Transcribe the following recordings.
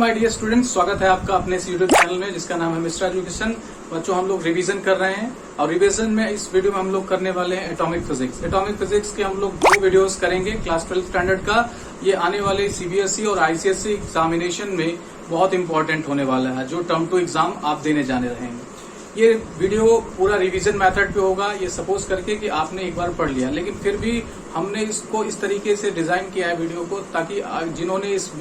My dear students, स्वागत है आपका अपने इस यूट्यूब चैनल में जिसका नाम है मिस्टर एजुकेशन। बच्चों, हम लोग रिवीजन कर रहे हैं और रिवीजन में इस वीडियो में हम लोग करने वाले हैं एटॉमिक फिजिक्स। एटॉमिक फिजिक्स के हम लोग 2 वीडियोस करेंगे क्लास 12 स्टैंडर्ड का। ये आने वाले सीबीएसई और आईसीएसई एग्जामिनेशन में बहुत इंपॉर्टेंट होने वाला है, जो टर्म 2 एग्जाम आप देने जाने रहेंगे। ये वीडियो पूरा रिवीजन मेथड पे होगा। ये सपोज करके कि आपने एक बार पढ़ लिया, लेकिन फिर भी हमने इसको इस तरीके से डिजाइन किया है वीडियो को, ताकि जिन्होंने इस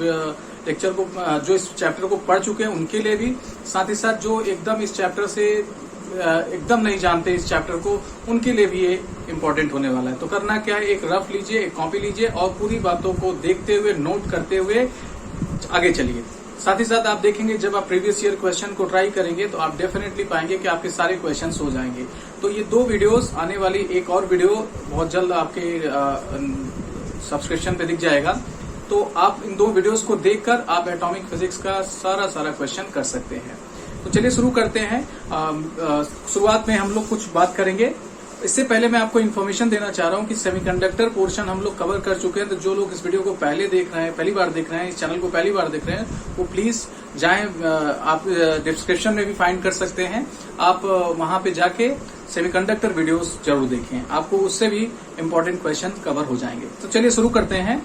लेक्चर को, जो इस चैप्टर को पढ़ चुके हैं उनके लिए भी, साथ ही साथ जो एकदम इस चैप्टर से एकदम नहीं जानते इस चैप्टर को, उनके लिए भी ये इम्पोर्टेंट होने वाला है। तो करना क्या है, एक रफ लीजिए, एक कॉपी लीजिए और पूरी बातों को देखते हुए, नोट करते हुए आगे चलिए। साथ ही साथ आप देखेंगे जब आप प्रीवियस ईयर क्वेश्चन को ट्राई करेंगे तो आप डेफिनेटली पाएंगे कि आपके सारे क्वेश्चंस हो जाएंगे। तो ये 2 वीडियोस आने वाली, एक और वीडियो बहुत जल्द आपके सब्सक्रिप्शन पे दिख जाएगा। तो आप इन 2 वीडियोस को देखकर आप एटॉमिक फिजिक्स का सारा क्वेश्चन कर सकते हैं। तो चलिए शुरू करते हैं। शुरुआत में हम लोग कुछ बात करेंगे। इससे पहले मैं आपको इन्फॉर्मेशन देना चाह रहा हूं कि सेमीकंडक्टर पोर्शन हम लोग कवर कर चुके हैं। तो जो लोग इस वीडियो को पहली बार देख रहे हैं, इस चैनल को पहली बार देख रहे हैं, वो प्लीज जाएं, आप डिस्क्रिप्शन में भी फाइंड कर सकते हैं। आप वहां पे जाके सेमीकंडक्टर वीडियोस जरूर देखें, आपको उससे भी इम्पोर्टेंट क्वेश्चन कवर हो जाएंगे। तो चलिए शुरू करते हैं।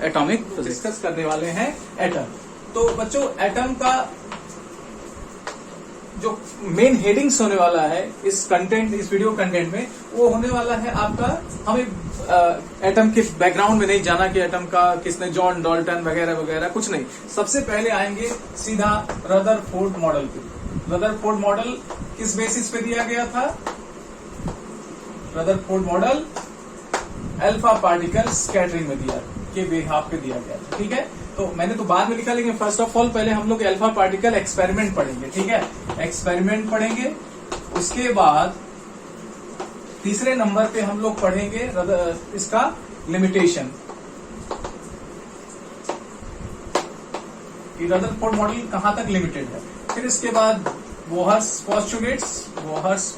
एटॉमिक डिस्कस करने वाले हैं एटम। तो बच्चों, एटम का जो मेन हेडिंग्स होने वाला है इस वीडियो कंटेंट में, वो होने वाला है आपका, हमें एटम के बैकग्राउंड में नहीं जाना कि एटम का किसने, जॉन डाल्टन वगैरह वगैरह कुछ नहीं। सबसे पहले आएंगे सीधा रदरफोर्ड मॉडल पे। रदरफोर्ड मॉडल किस बेसिस पे दिया गया था? Rutherford model alpha particle scattering में दिया के बेहाफ पे दिया गया था। ठीक है, तो मैंने तो बाद में लिखा, लेकिन फर्स्ट ऑफ ऑल पहले हम लोग अल्फा पार्टिकल एक्सपेरिमेंट पढ़ेंगे। ठीक है, एक्सपेरिमेंट पढ़ेंगे। उसके बाद तीसरे नंबर पे हम लोग पढ़ेंगे इसका लिमिटेशन, कि रदरफोर्ड मॉडल कहां तक लिमिटेड है। फिर इसके बाद बोहर्स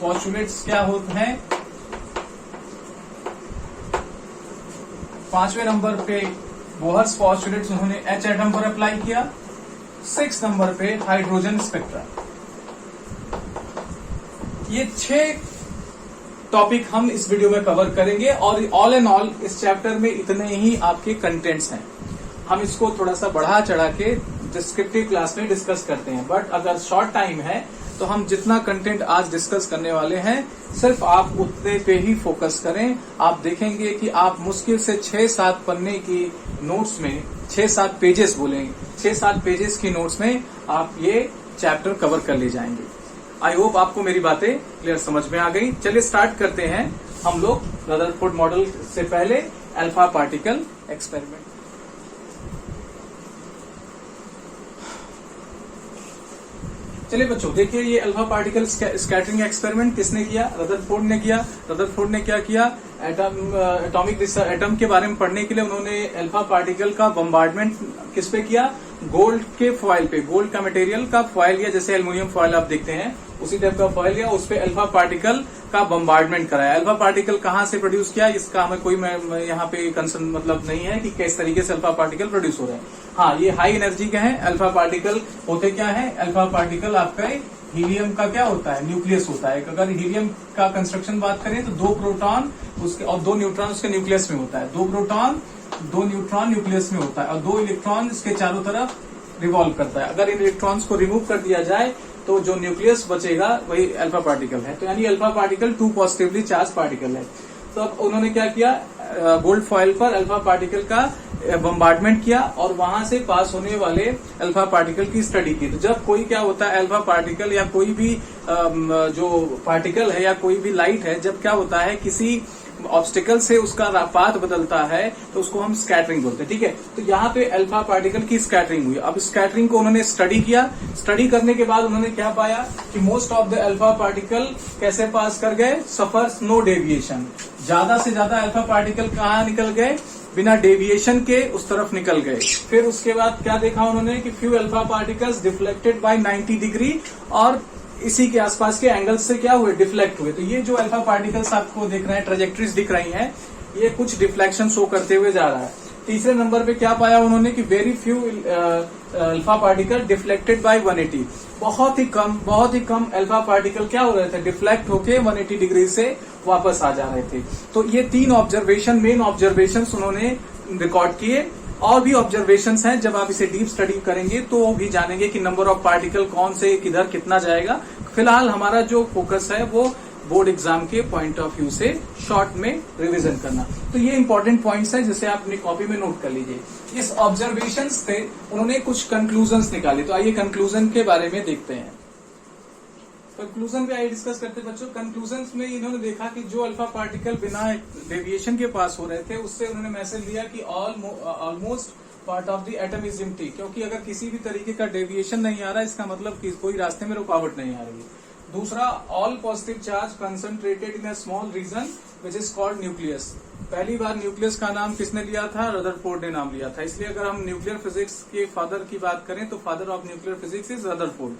पोस्टुलेट्स क्या होते हैं। 5वें नंबर पे बोहर्स पोस्टुलेट्स उन्होंने H एटम पर अप्लाई किया। 6 नंबर पे हाइड्रोजन स्पेक्ट्रा। ये 6 टॉपिक हम इस वीडियो में कवर करेंगे और ऑल एंड ऑल इस चैप्टर में इतने ही आपके कंटेंट्स हैं। हम इसको थोड़ा सा बढ़ा चढ़ा के डिस्क्रिप्टिव क्लास में डिस्कस करते हैं, बट अगर शॉर्ट टाइम है तो हम जितना कंटेंट आज डिस्कस करने वाले हैं सिर्फ आप उतने पे ही फोकस करें। आप देखेंगे कि आप मुश्किल से 6-7 पन्ने की नोट्स में, 6-7 पेजेस बोलेंगे, 6-7 पेजेस की नोट्स में आप ये चैप्टर कवर कर ले जाएंगे। आई होप आपको मेरी बातें क्लियर समझ में आ गई। चलिए स्टार्ट करते हैं हम लोग रदरफोर्ड मॉडल से पहले अल्फा पार्टिकल एक्सपेरिमेंट। चलिए बच्चों, देखिए ये अल्फा पार्टिकल स्कैटरिंग एक्सपेरिमेंट किसने किया? रदरफोर्ड ने किया। रदरफोर्ड ने क्या किया? एटम के बारे में पढ़ने के लिए उन्होंने अल्फा पार्टिकल का बम्बार्डमेंट किस पे किया? गोल्ड के फॉइल पे, गोल्ड का मटेरियल का फॉइल लिया, जैसे एल्युमिनियम फॉइल आप देखते हैं उसी टाइप का फॉइल लिया, उस पे अल्फा पार्टिकल का बम्बार्डमेंट कराया। अल्फा पार्टिकल कहाँ से प्रोड्यूस किया, इसका हमें कोई यहाँ पे कंसर्न मतलब नहीं है कि किस तरीके से अल्फा पार्टिकल प्रोड्यूस हो रहे हैं। हाँ, ये हाई एनर्जी के हैं। अल्फा पार्टिकल होते क्या है? अल्फा पार्टिकल आपका हीलियम का क्या होता है? न्यूक्लियस होता है। अगर हीलियम का कंस्ट्रक्शन बात करें तो 2 प्रोटॉन उसके और 2 न्यूट्रॉन उसके न्यूक्लियस में होता है। 2 प्रोटॉन 2 न्यूट्रॉन न्यूक्लियस में होता है और 2 इलेक्ट्रॉन इसके चारों तरफ रिवॉल्व करता है। अगर इन इलेक्ट्रॉन्स को रिमूव कर दिया जाए तो जो न्यूक्लियस बचेगा वही अल्फा पार्टिकल है। तो यानी alpha particle 2 positively charge particle है। तो अब उन्होंने क्या किया? गोल्ड फॉइल पर अल्फा पार्टिकल का बम्बार्डमेंट किया और वहां से पास होने वाले अल्फा पार्टिकल की स्टडी की। तो जब कोई क्या होता है, अल्फा पार्टिकल या कोई भी जो पार्टिकल है या कोई भी लाइट है, जब क्या होता है किसी ऑब्स्टिकल से उसका पाथ बदलता है तो उसको हम स्कैटरिंग बोलते हैं। ठीक है, तो यहाँ पे अल्फा पार्टिकल की स्कैटरिंग हुई। अब स्कैटरिंग को उन्होंने स्टडी किया। स्टडी करने के बाद उन्होंने क्या पाया कि most of the alpha particle कैसे पास कर गए? Suffers no deviation. ज्यादा से ज्यादा अल्फा पार्टिकल कहाँ निकल गए? बिना डेविएशन के उस तरफ निकल गए। फिर उसके बाद क्या देखा उन्होंने कि few alpha particles deflected by 90 degree और इसी के आसपास के एंगल्स से क्या हुए? डिफ्लेक्ट हुए। तो ये जो अल्फा पार्टिकल्स आपको दिख रहे हैं, ट्रेजेक्टरीज दिख रही हैं, ये कुछ डिफ्लेक्शन शो करते हुए जा रहा है। तीसरे नंबर पे क्या पाया उन्होंने कि very few alpha particle deflected by 180, बहुत ही कम अल्फा पार्टिकल क्या हो रहे थे, डिफ्लेक्ट होके 180 डिग्री से वापस आ जा रहे थे। तो ये 3 ऑब्जर्वेशन, मेन ऑब्जर्वेशन उन्होंने रिकॉर्ड किए। और भी ऑब्जर्वेशंस हैं, जब आप इसे डीप स्टडी करेंगे तो भी जानेंगे कि नंबर ऑफ पार्टिकल कौन से किधर कितना जाएगा। फिलहाल हमारा जो फोकस है वो बोर्ड एग्जाम के पॉइंट ऑफ व्यू से शॉर्ट में रिवीजन करना। तो ये इंपॉर्टेंट पॉइंट्स है जिसे आप अपनी कॉपी में नोट कर लीजिए। इस ऑब्जर्वेशंस थे उन्होंने कुछ कंक्लूजन्स निकाले, तो आइए कंक्लूजन के बारे में देखते हैं। कंक्लूजन पे आइए डिस्कस करते हैं बच्चों। कंक्लूजन्स में इन्होंने देखा कि जो अल्फा पार्टिकल बिना डेविएशन के पास हो रहे थे उससे उन्होंने मैसेज दिया कि almost part of the atom is empty, क्योंकि अगर किसी भी तरीके का डेविएशन नहीं आ रहा इसका मतलब कि कोई रास्ते में रुकावट नहीं आ रही है। दूसरा, all positive charge concentrated in a small region which is called nucleus. पहली बार न्यूक्लियस का नाम किसने लिया था, रदरफोर्ड ने नाम लिया था। इसलिए अगर हम न्यूक्लियर फिजिक्स के फादर की बात करें तो father of nuclear physics is Rutherford.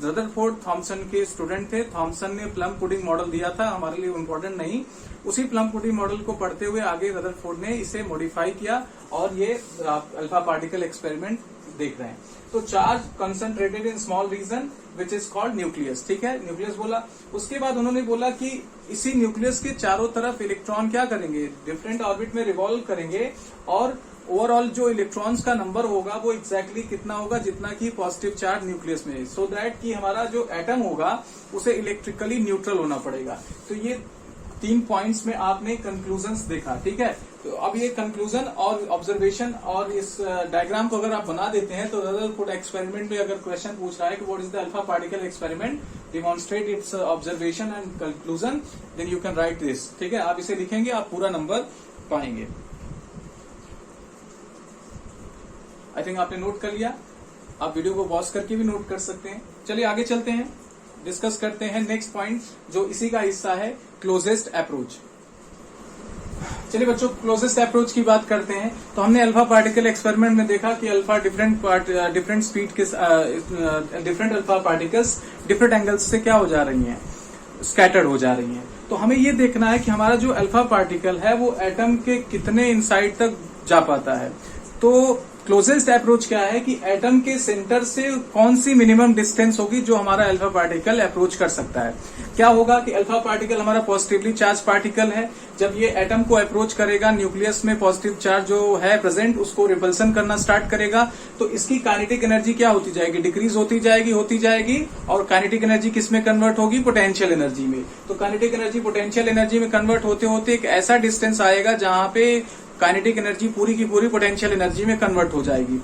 Rutherford Thomson के स्टूडेंट थे। थॉमसन ने प्लम पुडिंग मॉडल दिया था, हमारे लिए इम्पोर्टेंट नहीं। उसी प्लम पुडिंग मॉडल को पढ़ते हुए आगे रदरफोर्ड ने इसे मॉडिफाई किया और ये अल्फा पार्टिकल एक्सपेरिमेंट देख रहे हैं। तो charge concentrated in small region which is called nucleus, ठीक है, न्यूक्लियस बोला। उसके बाद उन्होंने बोला कि इसी न्यूक्लियस के चारों तरफ इलेक्ट्रॉन क्या करेंगे, डिफरेंट ऑर्बिट में रिवॉल्व करेंगे और ओवरऑल जो इलेक्ट्रॉन्स का नंबर होगा वो एग्जैक्टली कितना होगा जितना कि पॉजिटिव चार्ज न्यूक्लियस में है, सो दैट कि हमारा जो एटम होगा उसे इलेक्ट्रिकली न्यूट्रल होना पड़ेगा। तो ये 3 पॉइंट्स में आपने कंक्लूजन्स देखा, ठीक है। तो अब ये कंक्लूजन और ऑब्जर्वेशन और इस डायग्राम को अगर आप बना देते हैं तो रदरफोर्ड एक्सपेरिमेंट में अगर क्वेश्चन पूछ रहा है कि what is the alpha particle experiment, demonstrate its observation and conclusion, then you can write this, ठीक है। आप इसे लिखेंगे, आप पूरा नंबर पाएंगे। आई थिंक आपने नोट कर लिया। आप वीडियो को पॉज करके भी नोट कर सकते हैं। चलिए आगे चलते हैं, डिस्कस करते हैं नेक्स्ट पॉइंट जो इसी का हिस्सा है, क्लोजेस्ट अप्रोच। चलिए बच्चों, क्लोजेस्ट अप्रोच की बात करते हैं। तो हमने अल्फा पार्टिकल एक्सपेरिमेंट में देखा कि अल्फा डिफरेंट स्पीड के different alpha particles different angles से क्या हो जा रही हैं, स्कैटर्ड हो जा रही हैं। तो हमें ये देखना है कि हमारा जो अल्फा पार्टिकल है वो एटम के कितने इनसाइड तक जा पाता है। तो क्लोजेस्ट अप्रोच क्या है कि एटम के सेंटर से कौन सी मिनिमम डिस्टेंस होगी जो हमारा अल्फा पार्टिकल अप्रोच कर सकता है। क्या होगा कि अल्फा पार्टिकल हमारा पॉजिटिवली चार्ज पार्टिकल है, जब ये एटम को अप्रोच करेगा न्यूक्लियस में पॉजिटिव चार्ज जो है प्रेजेंट उसको रिपल्सन करना स्टार्ट करेगा, तो इसकी काइनेटिक एनर्जी क्या होती जाएगी, डिक्रीज होती जाएगी और काइनेटिक एनर्जी किस में कन्वर्ट होगी, पोटेंशियल एनर्जी में। तो काइनेटिक एनर्जी पोटेंशियल एनर्जी में कन्वर्ट होते होते एक ऐसा डिस्टेंस आएगा जहां पे काइनेटिक एनर्जी पूरी की पूरी पोटेंशियल एनर्जी में कन्वर्ट हो जाएगी।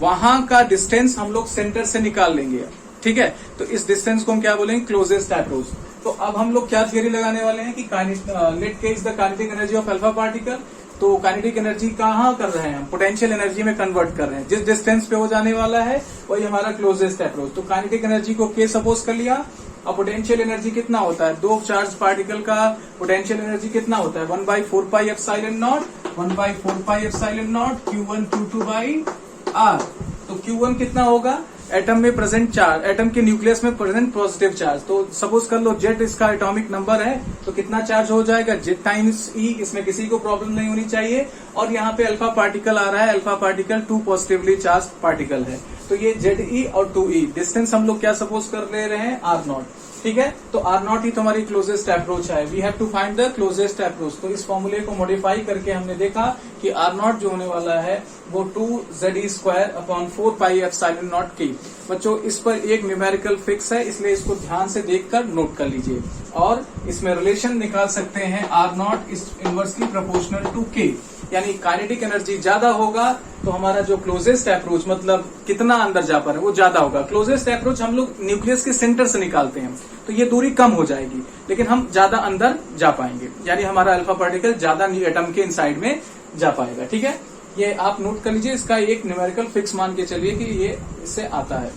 वहां का डिस्टेंस हम लोग सेंटर से निकाल लेंगे, ठीक है। तो इस डिस्टेंस को हम क्या बोलेंगे, क्लोजेस्ट अप्रोच। तो अब हम लोग क्या थियरी लगाने वाले हैं कि नेट के is the kinetic energy of alpha particle. तो काइनेटिक एनर्जी कहाँ कर रहे हैं हम, पोटेंशियल एनर्जी में कन्वर्ट कर रहे हैं। जिस डिस्टेंस पे हो जाने वाला है वही हमारा क्लोजेस्ट अप्रोच। तो काइनेटिक एनर्जी को के सपोज कर लिया। अब पोटेंशियल एनर्जी कितना होता है, दो चार्ज पार्टिकल का पोटेंशियल एनर्जी कितना होता है, 1/4πε0 1/4πε0 Q1 Q2/r। तो Q1 कितना होगा, एटम में प्रेजेंट चार्ज, एटम के न्यूक्लियस में प्रेजेंट पॉजिटिव चार्ज। तो सपोज कर लो जेड इसका एटॉमिक नंबर है, तो कितना चार्ज हो जाएगा, जेड टाइम्स ई। इसमें किसी को प्रॉब्लम नहीं होनी चाहिए। और यहाँ पे अल्फा पार्टिकल आ रहा है, alpha particle 2 positively charge particle है। तो ये जेड ई और 2e डिस्टेंस हम लोग क्या सपोज कर ले रहे हैं, R0, ठीक है। तो R0 ही तो हमारी क्लोजेस्ट अप्रोच है। We have to find the closest approach. तो इस फॉर्मूले को मॉडिफाई करके हमने देखा कि R0 जो होने वाला है वो 2Ze²/4πε0k। बच्चों इस पर एक न्यूमेरिकल फिक्स है, इसलिए इसको ध्यान से देखकर नोट कर लीजिए और इसमें रिलेशन निकाल सकते हैं R0 is inversely proportional to k। यानी काइनेटिक एनर्जी ज्यादा होगा तो हमारा जो क्लोजेस्ट अप्रोच मतलब कितना अंदर जा पा रहे हैं वो ज्यादा होगा। क्लोजेस्ट अप्रोच हम लोग न्यूक्लियस के सेंटर से निकालते हैं, तो ये दूरी कम हो जाएगी लेकिन हम ज्यादा अंदर जा पाएंगे, यानी हमारा अल्फा पार्टिकल ज्यादा एटम के इनसाइड में जा पाएगा, ठीक है। ये आप नोट कर लीजिए, इसका एक न्यूमेरिकल फिक्स मान के चलिए कि ये इससे आता है।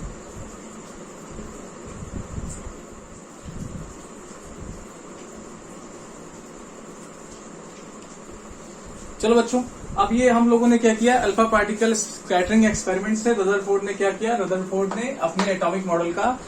चलो बच्चों, अब ये हम लोगों ने क्या किया, अल्फा पार्टिकल स्कैटरिंग एक्सपेरिमेंट से रदरफोर्ड ने क्या किया, रदरफोर्ड ने अपने एटॉमिक मॉडल का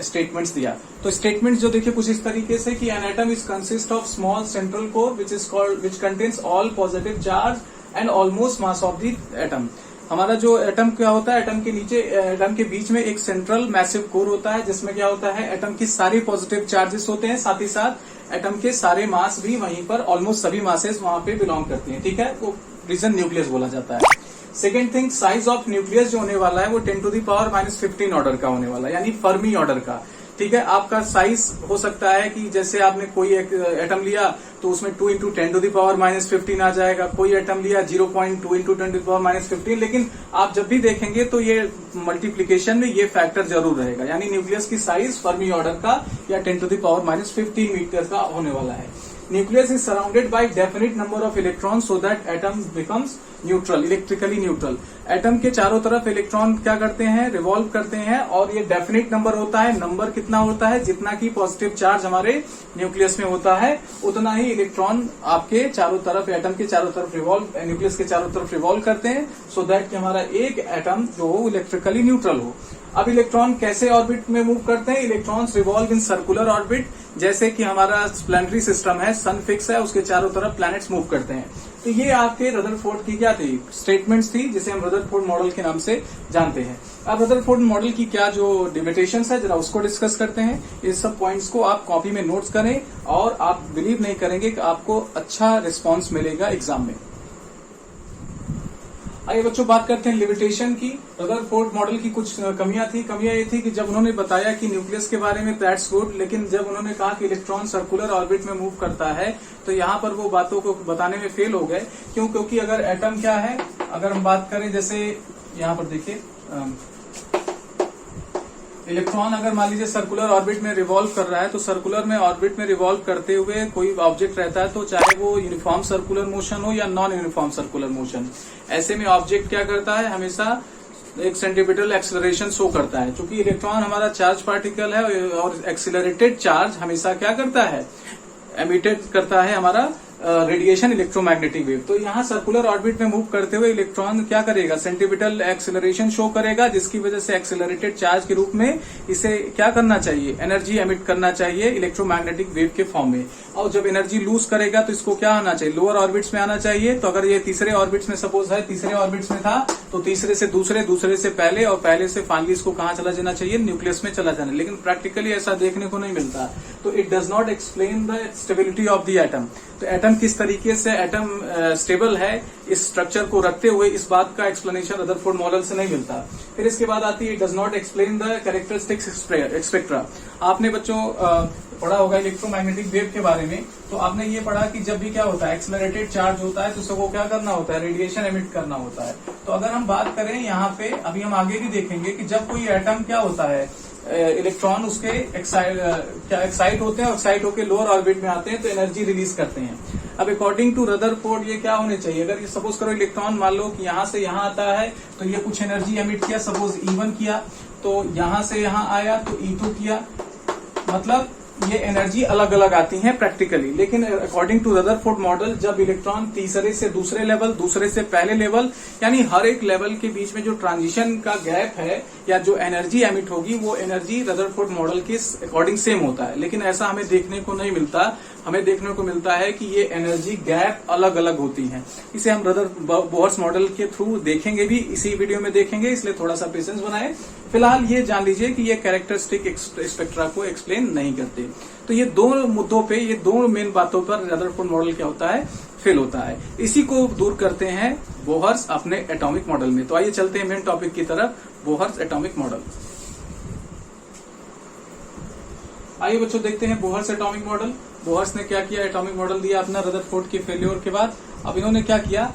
स्टेटमेंट्स दिया। तो स्टेटमेंट्स जो देखिए कुछ इस तरीके से कि an atom is consist of small central core which contains all positive charge and almost mass of the atom. हमारा जो एटम क्या होता है, एटम के नीचे, एटम के बीच में एक सेंट्रल मैसिव कोर होता है, जिसमें क्या होता है, एटम की सारी पॉजिटिव चार्जेस होते हैं, साथ ही साथ एटम के सारे मास भी वहीं पर, ऑलमोस्ट सभी मासेस वहां पे बिलोंग करती हैं, ठीक है, वो रीजन न्यूक्लियस बोला जाता है। Second thing, size of nucleus जो होने वाला है वो 10⁻⁻15 ऑर्डर का होने वाला है, यानी फर्मी ऑर्डर का, ठीक है। आपका साइज हो सकता है कि जैसे आपने कोई एक एटम लिया तो उसमें 2 × 10⁻⁻15 आ जाएगा, कोई एटम लिया 0.2 × 10⁻⁻15, लेकिन आप जब भी देखेंगे तो ये मल्टीप्लीकेशन में ये फैक्टर जरूर रहेगा, यानी न्यूक्लियस की साइज फर्मी ऑर्डर का या 10⁻⁻15 मीटर का होने वाला है। Nucleus is surrounded by definite number of electron so that atom becomes neutral, electrically neutral. Atom के चारों तरफ इलेक्ट्रॉन क्या करते हैं, रिवॉल्व करते हैं, और ये डेफिनिट नंबर होता है। नंबर कितना होता है, जितना की पॉजिटिव चार्ज हमारे न्यूक्लियस में होता है उतना ही इलेक्ट्रॉन आपके चारों तरफ, एटम के चारों तरफ रिवॉल्व, न्यूक्लियस के चारों तरफ रिवॉल्व करते हैं, सो दैट कि हमारा एक एटम जो हो इलेक्ट्रिकली न्यूट्रल हो। अब इलेक्ट्रॉन कैसे ऑर्बिट में मूव करते हैं, electrons revolve in circular orbit, जैसे कि हमारा प्लैनेटरी सिस्टम है, सन फिक्स है, उसके चारों तरफ प्लैनेट्स मूव करते हैं। तो ये आपके रदरफोर्ड की क्या थी, स्टेटमेंट्स थी, जिसे हम रदरफोर्ड मॉडल के नाम से जानते हैं। अब रदरफोर्ड मॉडल की क्या जो लिमिटेशंस है, जरा उसको डिस्कस करते हैं। इस सब पॉइंट्स को आप कॉपी में नोट्स करें, और आप बिलीव नहीं करेंगे कि आपको अच्छा रिस्पॉन्स मिलेगा एग्जाम में। आइए बच्चों, बात करते हैं लिमिटेशन की। रदरफोर्ड मॉडल की कुछ कमियां थी। कमियां ये थी कि जब उन्होंने बताया कि न्यूक्लियस के बारे में दैट्स गुड, लेकिन जब उन्होंने कहा कि इलेक्ट्रॉन सर्कुलर ऑर्बिट में मूव करता है, तो यहाँ पर वो बातों को बताने में फेल हो गए। क्यों? क्योंकि अगर एटम क्या है, अगर हम बात करें, जैसे यहाँ पर देखिए, इलेक्ट्रॉन अगर मान लीजिए सर्कुलर ऑर्बिट में रिवॉल्व कर रहा है, तो सर्कुलर में ऑर्बिट में रिवॉल्व करते हुए कोई ऑब्जेक्ट रहता है, तो चाहे वो यूनिफॉर्म सर्कुलर मोशन हो या नॉन यूनिफॉर्म सर्कुलर मोशन, ऐसे में ऑब्जेक्ट क्या करता है, हमेशा एक सेंट्रीपिटल एक्सेलरेशन शो करता है। क्योंकि इलेक्ट्रॉन हमारा चार्ज पार्टिकल है, और एक्सेलरेटेड चार्ज हमेशा क्या करता है, एमिटेड करता है हमारा रेडिएशन, इलेक्ट्रोमैग्नेटिक वेव। तो यहाँ सर्कुलर ऑर्बिट में मूव करते हुए इलेक्ट्रॉन क्या करेगा, सेंट्रीपिटल एक्सेलरेशन शो करेगा, जिसकी वजह से एक्सेलरेटेड चार्ज के रूप में इसे क्या करना चाहिए, एनर्जी एमिट करना चाहिए इलेक्ट्रोमैग्नेटिक वेव के फॉर्म में। और जब एनर्जी लूज करेगा तो इसको क्या आना चाहिए, लोअर ऑर्बिट्स में आना चाहिए। तो अगर ये तीसरे ऑर्बिट्स में सपोज है, तीसरे ऑर्बिट्स में था, तो तीसरे से दूसरे, दूसरे से पहले, और पहले से फाइनली इसको कहाँ चला जाना चाहिए, न्यूक्लियस में चला जाना। लेकिन प्रैक्टिकली ऐसा देखने को नहीं मिलता। तो it does not explain the stability of the atom. तो एटम किस तरीके से एटम स्टेबल है, इस स्ट्रक्चर को रखते हुए, इस बात का एक्सप्लेनेशन रदरफोर्ड मॉडल से नहीं मिलता। फिर इसके बाद आती है, it does not explain the characteristics spectra. आपने बच्चों पढ़ा होगा इलेक्ट्रोमैग्नेटिक वेव के बारे में। तो आपने ये पढ़ा कि जब भी क्या होता है, एक्सेलरेटेड चार्ज होता है, तो उसको क्या करना होता है, रेडिएशन एमिट करना होता है। तो अगर हम बात करें यहाँ पे, अभी हम आगे भी देखेंगे कि जब कोई एटम क्या होता है, इलेक्ट्रॉन उसके एक्साइट होते हैं, एक्साइट होकर लोअर ऑर्बिट में आते हैं, तो एनर्जी रिलीज करते हैं। अब अकॉर्डिंग टू रदरफोर्ड ये क्या होने चाहिए, अगर ये सपोज करो इलेक्ट्रॉन मान लो कि यहाँ से यहाँ आता है, तो ये कुछ एनर्जी एमिट किया, सपोज E1 किया, तो यहाँ से यहाँ आया तो E2 किया, मतलब ये एनर्जी अलग अलग आती है प्रैक्टिकली। लेकिन अकॉर्डिंग टू रदरफोर्ड मॉडल, जब इलेक्ट्रॉन तीसरे से दूसरे लेवल, दूसरे से पहले लेवल, यानी हर एक लेवल के बीच में जो ट्रांजिशन का गैप है या जो एनर्जी एमिट होगी, वो एनर्जी रदरफोर्ड मॉडल के अकॉर्डिंग सेम होता है। लेकिन ऐसा हमें देखने को नहीं मिलता। हमें देखने को मिलता है कि ये एनर्जी गैप अलग अलग होती है। इसे हम बोहर्स मॉडल के थ्रू देखेंगे भी, इसी वीडियो में देखेंगे, इसलिए थोड़ा सा पेशेंस बनाए। फिलहाल ये जान लीजिए कि ये कैरेक्टरिस्टिक स्पेक्ट्रा को एक्सप्लेन नहीं करते। तो ये दो मुद्दों पे, ये दो मेन बातों पर रदरफोर्ड मॉडल क्या होता है, फेल होता है। इसी को दूर करते हैं बोहर्स अपने एटॉमिक मॉडल में। तो आइए चलते हैं मेन टॉपिक की तरफ, बोहर्स एटॉमिक मॉडल। आइए बच्चों देखते हैं बोहर्स एटॉमिक मॉडल। बोहर्स ने क्या किया, एटॉमिक मॉडल दिया अपना रदरफोर्ड के फेल्योर के बाद। अब इन्होंने क्या किया,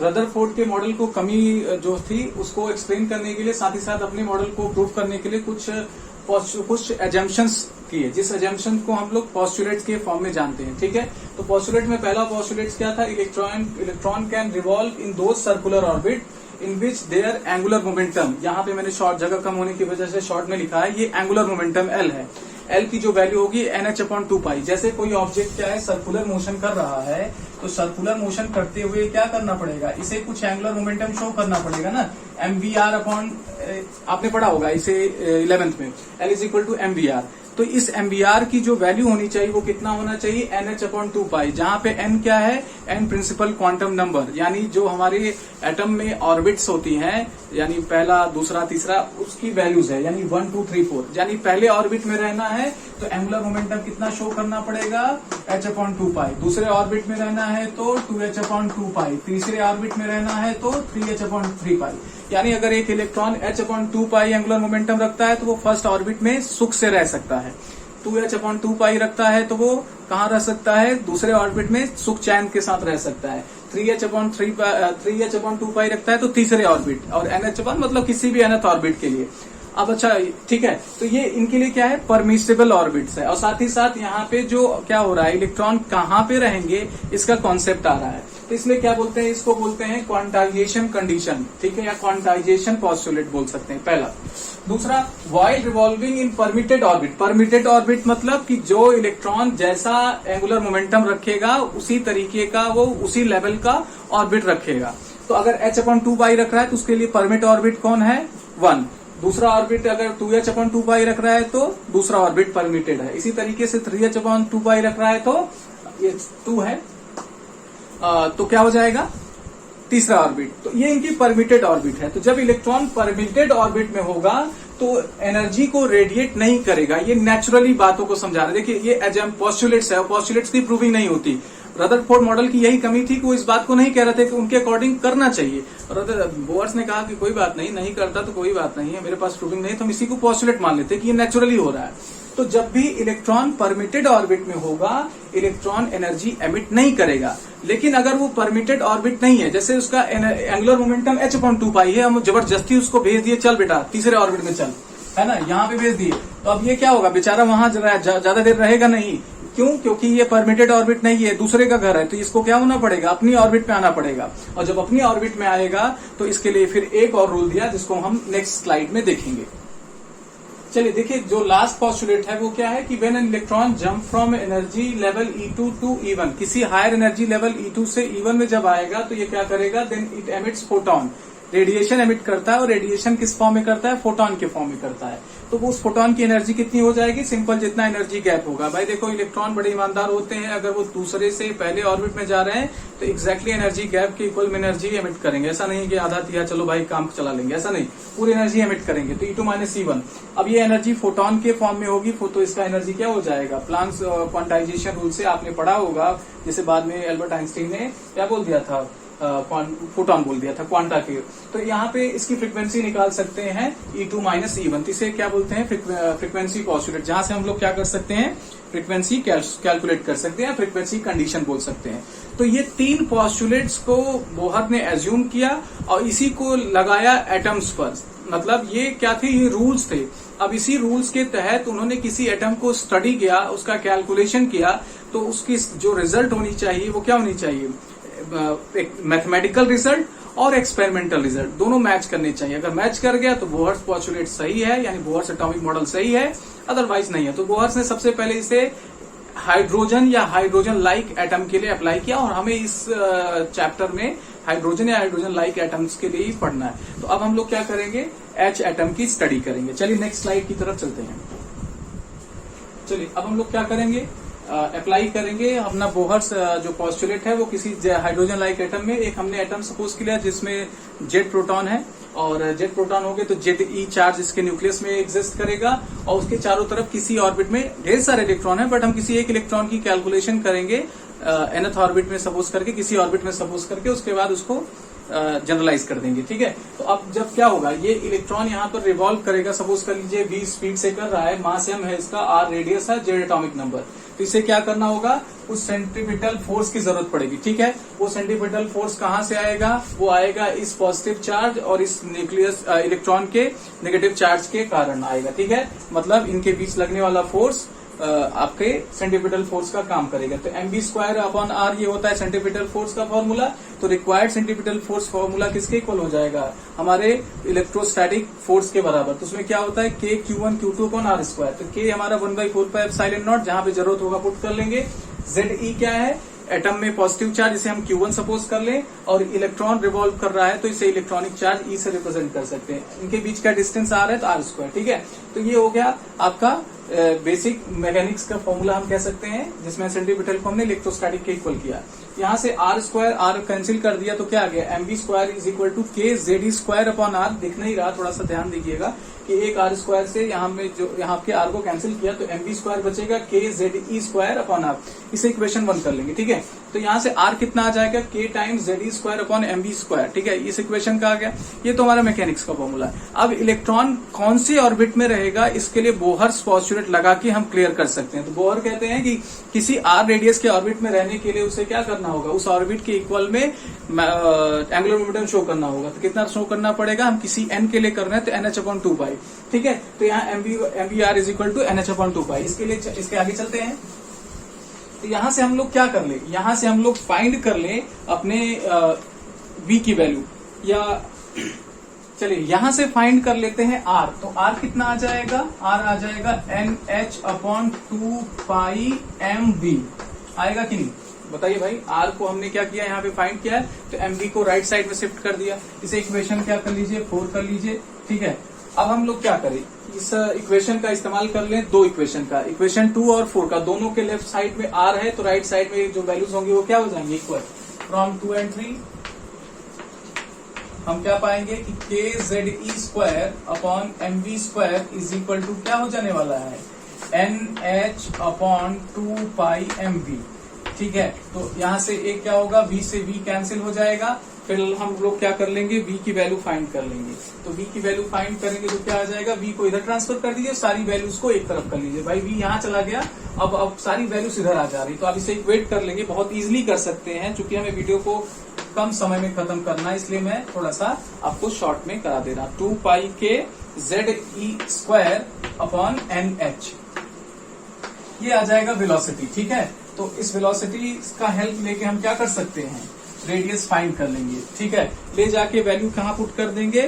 रदरफोर्ड के मॉडल को कमी जो थी उसको एक्सप्लेन करने के लिए, साथ ही साथ अपने मॉडल को प्रूव करने के लिए कुछ एजम्पशंस किए, जिस एजम्पशन को हम लोग पोस्टुलेट्स के फॉर्म में जानते हैं। ठीक है, तो पोस्टुलेट में पहला पोस्टुलेट क्या था, electron can revolve in those circular orbit in which their angular momentum, यहाँ पे मैंने शॉर्ट जगह कम होने की वजह से शॉर्ट में लिखा है, ये एंगुलर मोमेंटम L है। L की जो वैल्यू होगी NH/2π। जैसे कोई ऑब्जेक्ट क्या है, सर्कुलर मोशन कर रहा है, तो सर्कुलर मोशन करते हुए क्या करना पड़ेगा, इसे कुछ एंगुलर मोमेंटम शो करना पड़ेगा ना, mvr अपॉन, आपने पढ़ा होगा इसे 11th में, L = mvr। तो इस MBR की जो वैल्यू होनी चाहिए वो कितना होना चाहिए, NH/2π, जहां पे n क्या है, n प्रिंसिपल क्वांटम नंबर, यानी जो हमारे एटम में ऑर्बिट्स होती हैं, यानी पहला, दूसरा, तीसरा, उसकी वैल्यूज है, यानी 1 2 3 4, यानी पहले ऑर्बिट में रहना है तो एंगुलर मोमेंटम कितना शो करना पड़ेगा, h/2π, दूसरे ऑर्बिट में रहना है तो 2h/2π, तीसरे ऑर्बिट में रहना है तो 3h/3π। यानी अगर एक इलेक्ट्रॉन h/2π एंगुलर मोमेंटम रखता है तो वो फर्स्ट ऑर्बिट में सुख से रह सकता है, 2h/2π रखता है तो वो कहाँ रह सकता है, दूसरे ऑर्बिट में सुख चैन के साथ रह सकता है, 3h/2π रखता है तो तीसरे ऑर्बिट, और NH1 मतलब किसी भी nth ऑर्बिट के लिए। अब अच्छा ठीक है, तो ये इनके लिए क्या है, परमिसिबल ऑर्बिट्स है, और साथ ही साथ यहाँ पे जो क्या हो रहा है, इलेक्ट्रॉन कहाँ पे रहेंगे इसका कॉन्सेप्ट आ रहा है, तो इसलिए क्या बोलते हैं, इसको बोलते हैं क्वांटाइजेशन कंडीशन, ठीक है, या क्वांटाइजेशन पॉस्टुलेट बोल सकते हैं, पहला। दूसरा, व्हाइल रिवॉल्विंग इन परमिटेड ऑर्बिट, परमिटेड ऑर्बिट मतलब कि जो इलेक्ट्रॉन जैसा एंगुलर मोमेंटम रखेगा उसी तरीके का वो उसी लेवल का ऑर्बिट रखेगा। तो अगर h/2π रख रहा है तो उसके लिए परमिट ऑर्बिट कौन है, 1, दूसरा ऑर्बिट अगर 2h/2π रख रहा है तो दूसरा ऑर्बिट परमिटेड है, इसी तरीके से 3h/2π रख रहा है तो ये 2 है, तो क्या हो जाएगा, तीसरा ऑर्बिट। तो ये इनकी परमिटेड ऑर्बिट है। तो जब इलेक्ट्रॉन परमिटेड ऑर्बिट में होगा तो एनर्जी को रेडिएट नहीं करेगा, ये नेचुरली बातों को समझा रहे। देखिए ये एजम पॉस्टुलेट्स है, पॉस्टुलेट्स की प्रूविंग नहीं होती। रदरफोर्ड मॉडल की यही कमी थी कि वो इस बात को नहीं कह रहे थे कि उनके अकॉर्डिंग करना चाहिए। बोर्स ने कहा कि कोई बात नहीं करता तो कोई बात नहीं है, मेरे पास प्रूविंग नहीं, तो हम इसी को पॉस्टुलेट मान लेते कि ये नेचुरली हो रहा है। तो जब भी इलेक्ट्रॉन परमिटेड ऑर्बिट में होगा, इलेक्ट्रॉन एनर्जी एमिट नहीं करेगा। लेकिन अगर वो परमिटेड ऑर्बिट नहीं है, जैसे उसका एंगुलर मोमेंटम h/2π है, हम जबरदस्ती उसको भेज दिए, चल बेटा तीसरे ऑर्बिट में चल, है ना, यहाँ पे भेज दिए, तो अब ये क्या होगा, बेचारा वहां ज्यादा देर रहेगा नहीं। क्यों? क्योंकि ये परमिटेड ऑर्बिट नहीं है, दूसरे का घर है, तो इसको क्या होना पड़ेगा, अपनी ऑर्बिट में आना पड़ेगा। और जब अपनी ऑर्बिट में आएगा तो इसके लिए फिर एक और रूल दिया जिसको हम नेक्स्ट स्लाइड में देखेंगे। चलिए देखिए, जो लास्ट पॉस्टुलेट है वो क्या है कि when an electron jump from energy level E2 to E1, किसी हायर एनर्जी लेवल E2 से E1 में जब आएगा तो ये क्या करेगा, then it emits photon, radiation emit करता है। और रेडिएशन किस फॉर्म में करता है, फोटोन के फॉर्म में करता है। तो वो उस फोटोन की एनर्जी कितनी हो जाएगी, सिंपल जितना एनर्जी गैप होगा। भाई देखो, इलेक्ट्रॉन बड़े ईमानदार होते हैं, अगर वो दूसरे से पहले ऑर्बिट में जा रहे हैं तो एग्जैक्टली एनर्जी गैप के इक्वल में एनर्जी एमिट करेंगे। ऐसा नहीं कि आधा दिया चलो भाई काम चला लेंगे, ऐसा नहीं, पूरी एनर्जी एमिट करेंगे। तो E2 - E1, अब ये एनर्जी फोटोन के फॉर्म में होगी, तो इसका एनर्जी क्या हो जाएगा, प्लांक्स क्वांटाइजेशन रूल से आपने पढ़ा होगा, जिसे बाद में एल्बर्ट आइंस्टीन ने क्या बोल दिया था, फोटोन बोल दिया था क्वांटा के। तो यहाँ पे इसकी फ्रीक्वेंसी निकाल सकते हैं E2 - E1, इसे क्या बोलते हैं, फ्रीक्वेंसी पॉस्टुलेट, जहां से हम लोग क्या कर सकते हैं, फ्रीक्वेंसी कैलकुलेट कर सकते हैं, फ्रीक्वेंसी कंडीशन बोल सकते हैं। तो ये तीन पॉस्टुलेट्स को बोहर ने एज्यूम किया और इसी को लगाया एटम्स पर। मतलब ये क्या थे, ये रूल्स थे। अब इसी रूल्स के तहत उन्होंने किसी एटम को स्टडी किया, उसका कैलकुलेशन किया, तो उसकी जो रिजल्ट होनी चाहिए वो क्या होनी चाहिए, एक मैथमेटिकल रिजल्ट और एक्सपेरिमेंटल रिजल्ट दोनों मैच करने चाहिए। अगर मैच कर गया तो बोहर्स पॉस्टुलेट सही है, यानी बोहर्स एटॉमिक मॉडल सही है, अदरवाइज नहीं है। तो बोहर्स ने सबसे पहले इसे हाइड्रोजन या हाइड्रोजन लाइक एटम के लिए अप्लाई किया, और हमें इस चैप्टर में हाइड्रोजन या हाइड्रोजन लाइक एटम्स के लिए ही पढ़ना है। तो अब हम लोग क्या करेंगे, H एटम की स्टडी करेंगे। चलिए नेक्स्ट स्लाइड की तरफ चलते हैं। चलिए अब हम लोग क्या करेंगे, अप्लाई करेंगे अपना बोहर्स जो पॉस्टुलेट है वो किसी हाइड्रोजन लाइक एटम में। एक हमने एटम सपोज किया जिसमें जेड प्रोटॉन है, और जेड प्रोटॉन हो गए तो Ze चार्ज इसके न्यूक्लियस में एग्जिस्ट करेगा, और उसके चारों तरफ किसी ऑर्बिट में ढेर सारे इलेक्ट्रॉन है, बट हम किसी एक इलेक्ट्रॉन की कैलकुलेशन करेंगे nth ऑर्बिट में सपोज करके, किसी ऑर्बिट में सपोज करके, उसके बाद उसको जनरलाइज कर देंगे। ठीक है, तो अब जब क्या होगा, ये इलेक्ट्रॉन यहाँ पर रिवॉल्व करेगा, सपोज कर लीजिए v स्पीड से कर रहा है, मास m है इसका, r रेडियस है, z एटॉमिक नंबर। तो इसे क्या करना होगा, उस सेंट्रीपिटल फोर्स की जरूरत पड़ेगी। ठीक है, वो सेंट्रीपिटल फोर्स कहाँ से आएगा, वो आएगा इस पॉजिटिव चार्ज और इस न्यूक्लियस इलेक्ट्रॉन के नेगेटिव चार्ज के कारण आएगा। ठीक है, मतलब इनके बीच लगने वाला फोर्स आपके सेंट्रीपिटल फोर्स का काम करेगा। तो mv²/r ये होता है सेंट्रीपिटल फोर्स का फॉर्मूला। तो रिक्वायर्ड सेंट्रीपिटल फोर्स फॉर्मूला किसके इक्वल हो जाएगा, हमारे इलेक्ट्रोस्टैटिक फोर्स के बराबर। तो उसमें क्या होता है, K(Q1Q2)/r²। तो K हमारा 1/4πε0, जहां पे जरूरत होगा पुट कर लेंगे। Ze क्या है, एटम में पॉजिटिव चार्ज, इसे हम Q1 सपोज कर लें, और इलेक्ट्रॉन रिवॉल्व कर रहा है तो इसे इलेक्ट्रॉनिक चार्ज E से रिप्रेजेंट कर सकते हैं। इनके बीच का डिस्टेंस R है तो R², ठीक है। तो ये हो गया आपका बेसिक मैकेनिक्स का फॉर्मूला हम कह सकते हैं, जिसमें सेंट्रीपिटल को हमने इलेक्ट्रोस्टैटिक के इक्वल किया। यहाँ से R² कैंसिल कर दिया तो क्या आ गया, mv² is equal to kZe² upon R। दिख नहीं रहा, थोड़ा सा ध्यान दीजिएगा कि एक R² से यहाँ में जो यहाँ के R को कैंसिल किया तो mv² बचेगा kZe² अपॉन R। इसे इक्वेशन 1 कर लेंगे, ठीक है। तो यहाँ से R कितना आ जाएगा, k times Ze² upon mv², ठीक है। इस इक्वेशन का आ गया। ये तो हमारा मैकेनिक्स का फॉर्मूला है। अब इलेक्ट्रॉन कौन से ऑर्बिट में रहेगा, इसके लिए बोहर्स पोस्टुलेट लगा के हम क्लियर कर सकते हैं। तो बोहर कहते हैं कि किसी R रेडियस के ऑर्बिट में रहने के लिए उसे क्या करना होगा, उस ऑर्बिट के इक्वल में एंगुलर मोमेंटम शो करना होगा। तो कितना शो करना पड़ेगा, हम किसी n के लिए कर रहे हैं तो NH/2π, ठीक है। तो यहाँ mvr is equal to NH/2π। इसके लिए इसके आगे चलते हैं। तो यहां से हम लोग क्या कर ले, यहां से हम लोग फाइंड कर ले अपने v की वैल्यू, या चलिए यहां से फाइंड कर लेते हैं R। तो R कितना आ जाएगा, R आ जाएगा NH/2πmv। आएगा कि नहीं बताइए भाई। R को हमने क्या किया, यहाँ पे फाइंड किया है तो mv को राइट साइड में शिफ्ट कर दिया। इसे इक्वेशन क्या कर लीजिए, 4 कर लीजिए, ठीक है। अब हम लोग क्या करें, इस इक्वेशन का इस्तेमाल कर लें दो इक्वेशन का, इक्वेशन 2 और 4 का। दोनों के लेफ्ट साइड में R है तो राइट साइड में जो वैल्यूज होंगी वो क्या हो जाएंगे, इक्वल। फ्रॉम 2 and 3 हम क्या पाएंगे कि kZe² upon mv² is equal to क्या हो जाने वाला है, NH/2πmv, ठीक है। तो यहां से एक क्या होगा, v से v कैंसिल हो जाएगा। फिर हम लोग क्या कर लेंगे, v की वैल्यू फाइंड कर लेंगे। तो v की वैल्यू फाइंड करेंगे तो क्या आ जाएगा, v को इधर ट्रांसफर कर दीजिए, सारी वैल्यूज को एक तरफ कर लीजिए। भाई v यहाँ चला गया, अब सारी वैल्यूज इधर आ जा रही। तो आप इसे इक्वेट कर लेंगे, बहुत इजीली कर सकते हैं। चूंकि हमें वीडियो को कम समय में खत्म करना है इसलिए मैं थोड़ा सा आपको शॉर्ट में करा दे रहा। 2πkZe² अपॉन NH, ये आ जाएगा वेलोसिटी, ठीक है। तो इस वेलोसिटी का हेल्प लेके हम क्या कर सकते हैं, रेडियस फाइंड कर लेंगे, ठीक है। ले जाके वैल्यू कहाँ पुट कर देंगे,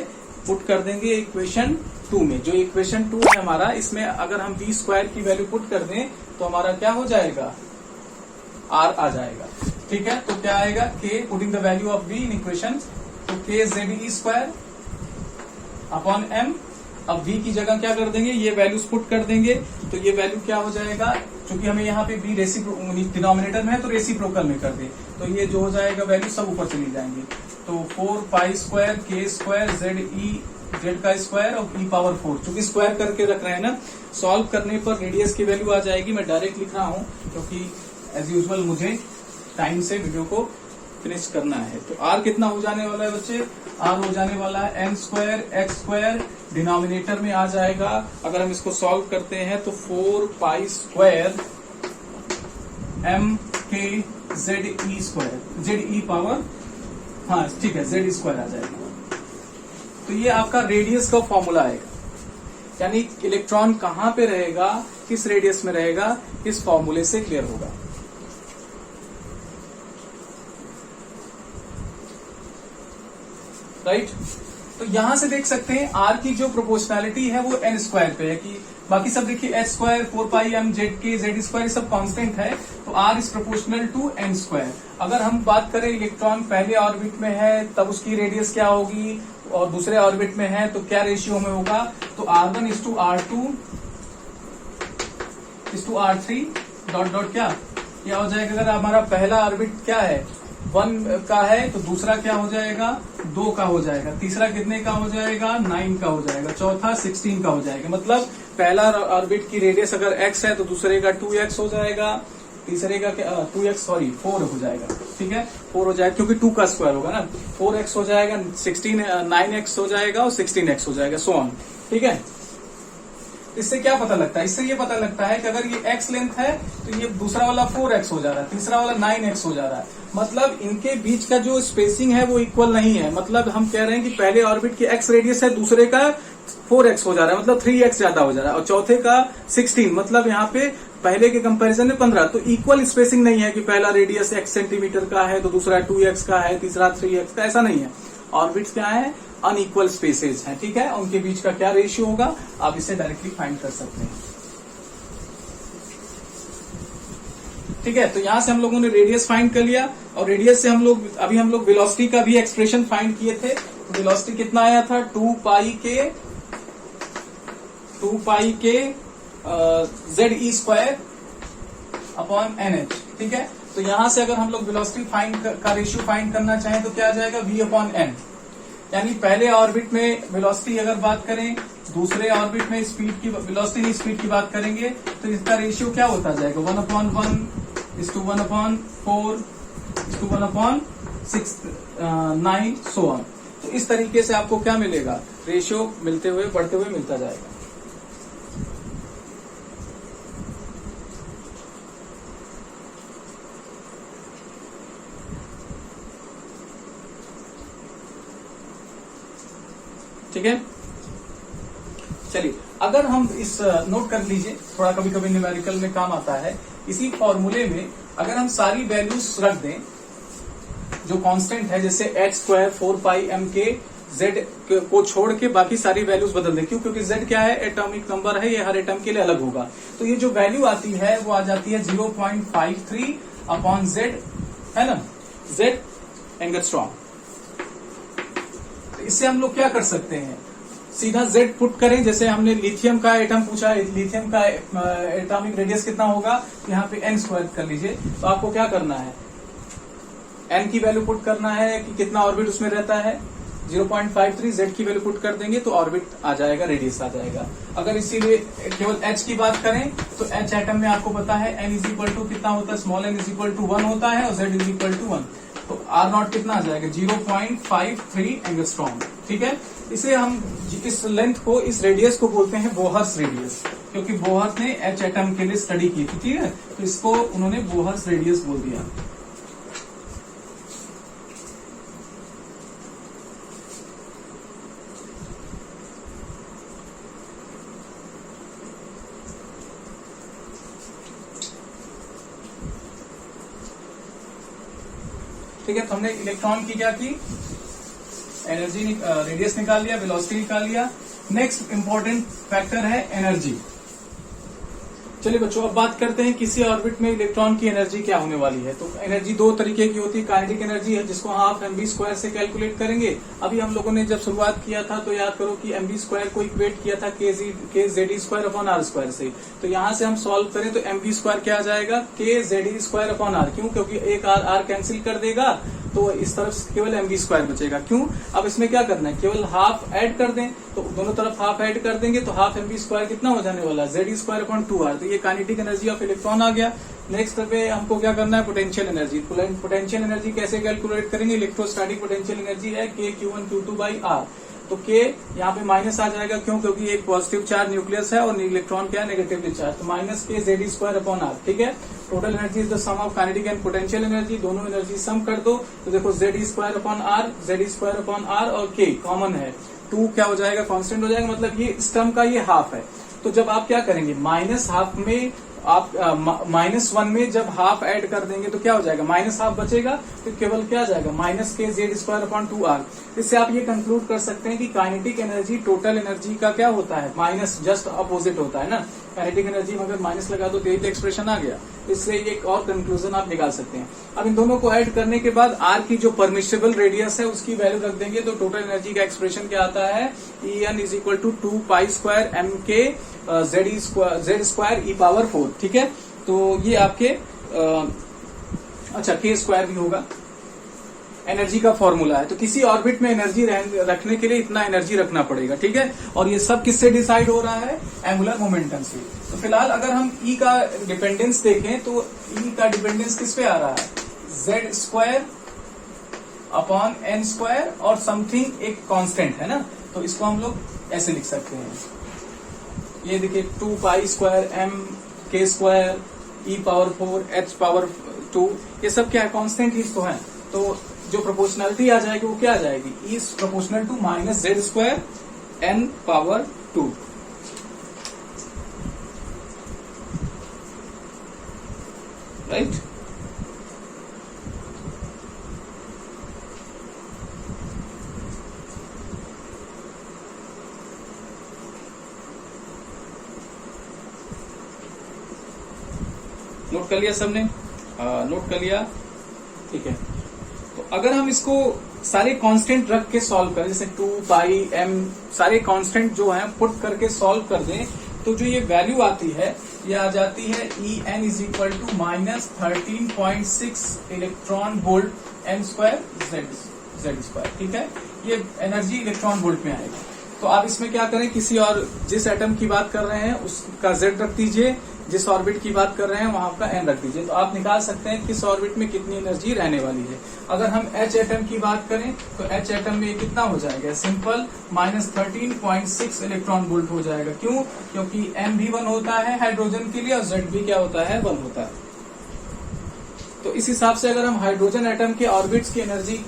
पुट कर देंगे इक्वेशन 2 में। जो इक्वेशन 2 है हमारा, इसमें अगर हम v² की वैल्यू पुट कर दें तो हमारा क्या हो जाएगा, R आ जाएगा, ठीक है। तो क्या आएगा, k putting the value of v in equation, तो kZe² अपॉन m। अब v की जगह क्या कर देंगे, ये वैल्यूज पुट कर देंगे। तो ये वैल्यू क्या हो जाएगा, क्योंकि हमें यहाँ पे v डिनोमिनेटर में है तो रेसिप्रोकल में कर दे, तो ये जो हो जाएगा वैल्यू सब ऊपर चली जाएंगी। तो 4π² k² और e⁴, चूंकि स्क्वायर करके रख रहे हैं ना, सॉल्व करने पर रेडियस की वैल्यू आ जाएगी। मैं डायरेक्ट लिख रहा हूँ क्योंकि एज यूजुअल मुझे टाइम से वीडियो को फिनिश करना है। तो R कितना हो जाने वाला है बच्चे, R हो जाने वाला है n² x², डिनोमिनेटर में आ जाएगा। अगर हम इसको सॉल्व करते हैं तो 4π² mkZe², ZE पावर, हाँ ठीक है, Ze² आ जाएगा। तो ये आपका रेडियस का फॉर्मूला आएगा, यानी इलेक्ट्रॉन कहां पे रहेगा, किस रेडियस में रहेगा, इस फॉर्मूले से क्लियर होगा। राइट। तो यहां से देख सकते हैं R की जो प्रोपोर्शनैलिटी है वो n² पे है, कि बाकी सब देखिए h², 4πm zk Z² ये सब कांस्टेंट है, तो R is proportional to n²। अगर हम बात करें इलेक्ट्रॉन पहले ऑर्बिट में है तब उसकी रेडियस क्या होगी, और दूसरे ऑर्बिट में है तो क्या रेशियो में होगा, तो R1 is to R2 is to R3 dot dot क्या हो जाएगा। अगर हमारा पहला ऑर्बिट क्या है, 1 का है तो दूसरा क्या हो जाएगा, 2 का हो जाएगा, तीसरा कितने का हो जाएगा, 9 का हो जाएगा, चौथा 16 का हो जाएगा। मतलब पहला ऑर्बिट की रेडियस अगर x है तो दूसरे का 2x हो जाएगा, तीसरे का 4 हो जाएगा, ठीक है, 4 हो जाएगा क्योंकि 2 का स्क्वायर होगा ना, 4x हो जाएगा, 9x हो जाएगा और 16x हो जाएगा, सो ऑन, ठीक है। इससे क्या पता लगता है, इससे ये पता लगता है कि अगर ये x लेंथ है तो ये दूसरा वाला 4x हो जा रहा है, तीसरा वाला 9x हो जा रहा है। मतलब इनके बीच का जो स्पेसिंग है वो इक्वल नहीं है। मतलब हम कह रहे हैं कि पहले ऑर्बिट की x रेडियस है, दूसरे का 4x हो जा रहा है, मतलब 3x ज्यादा हो जा रहा है, और चौथे का 16, मतलब यहाँ पे पहले के कंपैरिजन में 15। तो इक्वल स्पेसिंग नहीं है कि पहला रेडियस x सेंटीमीटर का है तो दूसरा 2x का है, तीसरा 3x का, ऐसा नहीं है। ऑर्बिट्स क्या है, अनइक्वल स्पेसेस हैं, ठीक है। उनके बीच का क्या रेशियो होगा, आप इसे डायरेक्टली फाइंड कर सकते हैं, ठीक है। तो यहां से हम लोगों ने रेडियस फाइंड कर लिया और रेडियस से हम लोग वेलोसिटी का भी एक्सप्रेशन फाइंड किए थे। तो वेलोसिटी कितना आया था 2 पाई के ZE स्क्वायर अपॉन NH, ठीक है। तो यहां से अगर हम लोग वेलोसिटी का रेशियो फाइंड करना चाहें तो क्या आ जाएगा V अपॉन N, यानी पहले ऑर्बिट में वेलोसिटी अगर बात करें, दूसरे ऑर्बिट में स्पीड की वेलोसिटी नहीं स्पीड की बात करेंगे, तो इसका रेशियो क्या होता जाएगा 1/1:1/4:1/6/9 सो ऑन। तो इस तरीके से आपको क्या मिलेगा, रेशियो मिलते हुए बढ़ते हुए मिलता जाएगा। ठीक है, चलिए अगर हम इस नोट कर लीजिए, थोड़ा कभी कभी न्यूमेरिकल में काम आता है। इसी फॉर्मूले में अगर हम सारी वैल्यूज रख दें जो कांस्टेंट है, जैसे h स्क्वायर 4 पाई m के z को छोड़ के बाकी सारी वैल्यूज बदल दें, क्यों, क्योंकि z क्या है, एटॉमिक नंबर है, ये हर एटम के लिए अलग होगा। तो ये जो वैल्यू आती है वो आ जाती है 0.53 अपॉन z, है ना, z एंगस्ट्रॉम। तो इससे हम लोग क्या कर सकते हैं, सीधा Z पुट करें। जैसे हमने लिथियम का एटम पूछा, लिथियम का एटॉमिक रेडियस कितना होगा, यहाँ पे n स्क्वायर कर लीजिए। तो आपको क्या करना है, n की वैल्यू पुट करना है कि कितना ऑर्बिट उसमें रहता है 0.53, Z की वैल्यू पुट कर देंगे तो ऑर्बिट आ जाएगा, रेडियस आ जाएगा। अगर इसीलिए केवल H की बात करें तो H एटम में आपको पता है n इज इक्वल टू कितना होता है, small n is equal to 1 होता है और Z इज इक्वल टू 1। तो R0 कितना आ जाएगा 0.53 एंगस्ट्रॉम, ठीक है। इसे हम इस लेंथ को, इस रेडियस को बोलते हैं बोहर्स रेडियस, क्योंकि बोहर्स ने H एटम के लिए स्टडी की थी, ठीक है। तो इसको उन्होंने बोहर्स रेडियस बोल दिया। ठीक है, तो हमने इलेक्ट्रॉन की क्या की, एनर्जी रेडियस निकाल लिया, वेलोसिटी निकाल लिया। नेक्स्ट इंपॉर्टेंट फैक्टर है एनर्जी। चलिए बच्चों, अब बात करते हैं किसी ऑर्बिट में इलेक्ट्रॉन की एनर्जी क्या होने वाली है। तो एनर्जी दो तरीके की होती है, काइनेटिक एनर्जी है जिसको हाफ mv स्क्वायर से कैलकुलेट करेंगे। अभी हम लोगों ने जब शुरुआत किया था तो याद करो कि mv स्क्वायर को इक्वेट किया था के Z square upon R square से। तो यहां से हम सॉल्व करें तो mv स्क्वायर क्या आ जाएगा, के जेड स्क्वायर अपॉन आर। क्यों, क्योंकि एक आर कैंसिल कर देगा तो इस तरफ केवल mv स्क्वायर बचेगा। क्यों, अब इसमें क्या करना है, केवल हाफ ऐड कर दें, तो दोनों तरफ हाफ ऐड कर देंगे तो हाफ mv स्क्वायर कितना हो जाने वाला, जेड स्क्वायर अपॉन 2r। तो ये काइनेटिक एनर्जी ऑफ इलेक्ट्रॉन आ गया। नेक्स्ट पे हमको क्या करना है, पोटेंशियल एनर्जी। पोटेंशियल एनर्जी कैसे कैलकुलेट करेंगे, इलेक्ट्रोस्टैटिक पोटेंशियल एनर्जी है के Q1 Q2 बाई आर। तो के यहाँ पे माइनस आ जाएगा, क्यों, क्योंकि एक पॉजिटिव चार्ज न्यूक्लियस है और इलेक्ट्रॉन क्या है, नेगेटिवली चार्ज। तो minus K Z square upon R, ठीक है। Total energy is the sum of kinetic and potential energy. दोनों एनर्जी सम कर दो तो देखो Z square upon R, Z square upon R और के कॉमन है, 2 क्या हो जाएगा, कांस्टेंट हो जाएगा। मतलब ये इस टर्म का ये हाफ है। तो जब आप क्या करेंगे, माइनस हाफ में आप -1 में जब हाफ ऐड कर देंगे तो क्या हो जाएगा, माइनस हाफ बचेगा, तो केवल क्या आ जाएगा, minus K Z square upon 2r। इससे आप ये कंक्लूड कर सकते हैं कि काइनेटिक एनर्जी टोटल एनर्जी का क्या होता है, माइनस, जस्ट अपोजिट होता है ना। काइनेटिक एनर्जी में अगर माइनस लगा दो तो यही एक्सप्रेशन आ गया। इससे एक और कंक्लूजन आप निकाल सकते हैं। अब इन दोनों को ऐड करने के बाद आर की जो परमिशिबल रेडियस है उसकी वैल्यू रख देंगे तो टोटल एनर्जी का एक्सप्रेशन क्या आता है, En is equal to 2 pi square M K Z square E power 4, ठीक है। तो ये आपके अच्छा के स्क्वायर भी होगा, एनर्जी का फॉर्मूला है। तो किसी ऑर्बिट में एनर्जी रखने के लिए इतना एनर्जी रखना पड़ेगा, ठीक है। और ये सब किससे डिसाइड हो रहा है, एंगुलर मोमेंटम से। तो फिलहाल अगर हम ई का डिपेंडेंस देखें तो ई का डिपेंडेंस किस पे आ रहा है, Z square upon N square और समथिंग एक कांस्टेंट है ना। तो इसको हम लोग ऐसे लिख सकते हैं, ये देखिए 2 पाई स्क्वायर एम के square E power 4 H power 2, ये सब क्या है, कांस्टेंट ही तो है। तो जो प्रोपोर्शनलिटी आ जाएगी वो क्या आ जाएगी, E is proportional to minus Z square N power 2, right. Note कर लिया सबने। नोट कर लिया, ठीक है। तो अगर हम इसको सारे कांस्टेंट रख के सॉल्व करें, जैसे 2 पाई m सारे कांस्टेंट जो हैं पुट करके सॉल्व कर दें, तो जो ये वैल्यू आती है ये आ जाती है En is equal to minus 13.6 electron volt m square z square, ठीक है। ये एनर्जी इलेक्ट्रॉन वोल्ट में आएगा। तो आप इसमें क्या करें, किसी और जिस एटम की बात कर रहे हैं उसका z रख दीजिए, जिस ऑर्बिट की बात कर रहे हैं वहां का n रख दीजिए, तो आप निकाल सकते हैं किस ऑर्बिट में कितनी एनर्जी रहने वाली है। अगर हम H एटम की बात करें तो H एटम में कितना हो जाएगा, सिंपल माइनस 13.6 इलेक्ट्रॉन वोल्ट हो जाएगा। क्यों? क्योंकि m भी 1 होता है हाइड्रोजन के लिए और z भी क्या होता है, 1 होता है। तो इस हिसाब से अगर हम हाइड्रोजन एटम के ऑर्बिट्स की एनर्जी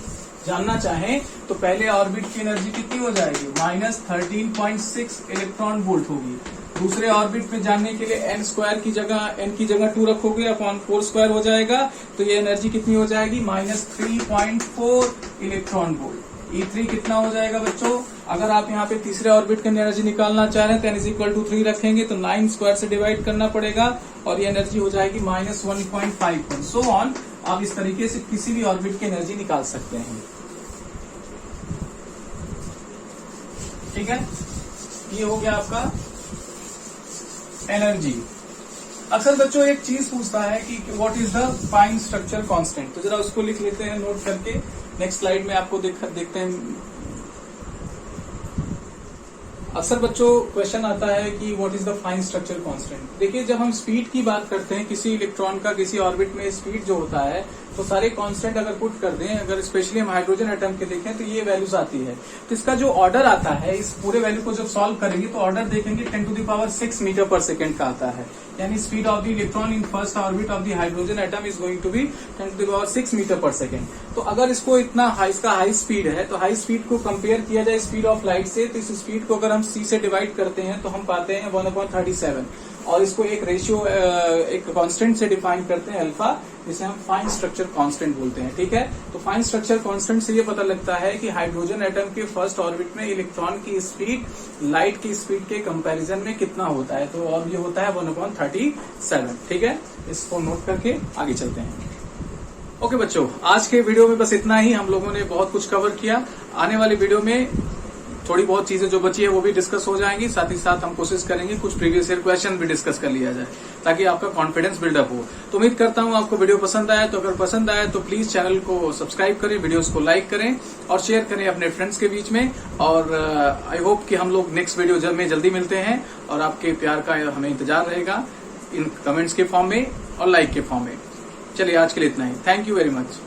जानना चाहें तो पहले ऑर्बिट की एनर्जी कितनी हो जाएगी, माइनस 13.6 इलेक्ट्रॉन वोल्ट होगी। दूसरे ऑर्बिट में जानने के लिए n स्क्वायर की जगह n की जगह 2 रखोगे अपॉन 4 स्क्वायर हो जाएगा, तो ये एनर्जी कितनी हो जाएगी, माइनस 3.4 इलेक्ट्रॉन वोल्ट। E3 कितना हो जाएगा बच्चों, अगर आप यहाँ पे तीसरे ऑर्बिट की एनर्जी निकालना चाह रहे हैं तो n इज इक्वल टू 3 रखेंगे तो 9 स्क्वायर से डिवाइड करना पड़ेगा और ये एनर्जी हो जाएगी माइनस 1.5 सो ऑन। आप इस तरीके से किसी भी ऑर्बिट की एनर्जी निकाल सकते हैं, ठीक है। ये हो गया आपका एनर्जी। अक्सर बच्चों एक चीज पूछता है कि what is the fine structure constant, तो जरा उसको लिख लेते हैं नोट करके। नेक्स्ट स्लाइड में आपको देखते हैं। अक्सर बच्चों क्वेश्चन आता है कि what is the fine structure constant. देखिए, जब हम स्पीड की बात करते हैं किसी इलेक्ट्रॉन का किसी ऑर्बिट में स्पीड जो होता है, तो सारे कांस्टेंट अगर पुट कर दें, अगर स्पेशली हम हाइड्रोजन एटम के देखें तो ये वैल्यूज आती है। तो इसका जो ऑर्डर आता है, इस पूरे वैल्यू को जब सॉल्व करेंगे तो ऑर्डर देखेंगे 10⁻6 मीटर पर सेकेंड का आता है। यानी speed of the electron in first orbit of the hydrogen atom is going to be 10⁻6 metre per second. तो अगर इसको इसका हाई स्पीड है, तो हाई स्पीड को कंपेयर किया जाए स्पीड ऑफ लाइट से, तो इस स्पीड को अगर हम c से डिवाइड करते हैं तो हम पाते हैं 1/37 और इसको एक रेशियो एक कांस्टेंट से डिफाइन करते हैं अल्फा, जिसे हम फाइन स्ट्रक्चर कांस्टेंट बोलते हैं, ठीक है। तो फाइन स्ट्रक्चर कांस्टेंट से ये पता लगता है कि हाइड्रोजन एटम के फर्स्ट ऑर्बिट में इलेक्ट्रॉन की स्पीड लाइट की स्पीड के कंपैरिजन में कितना होता है, तो और ये होता है 1/37, ठीक है। इसको नोट करके आगे चलते हैं। ओके बच्चों, आज के वीडियो में बस इतना ही। हम लोगों ने बहुत कुछ कवर किया। आने वाले वीडियो में थोड़ी बहुत चीजें जो बची है वो भी डिस्कस हो जाएंगी। साथ ही साथ हम कोशिश करेंगे कुछ प्रीवियस ईयर क्वेश्चन भी डिस्कस कर लिया जाए, ताकि आपका कॉन्फिडेंस बिल्डअप हो। तो उम्मीद करता हूं आपको वीडियो पसंद आया। तो अगर पसंद आया तो प्लीज चैनल को सब्सक्राइब करें, वीडियोस को लाइक करें और शेयर करें अपने फ्रेंड्स के बीच में। और आई होप कि हम लोग नेक्स्ट वीडियो में जल्दी मिलते हैं और आपके प्यार का हमें इंतजार रहेगा इन कमेंट्स के फॉर्म में और लाइक के फॉर्म में। चलिए, आज के लिए इतना ही। Thank you very much.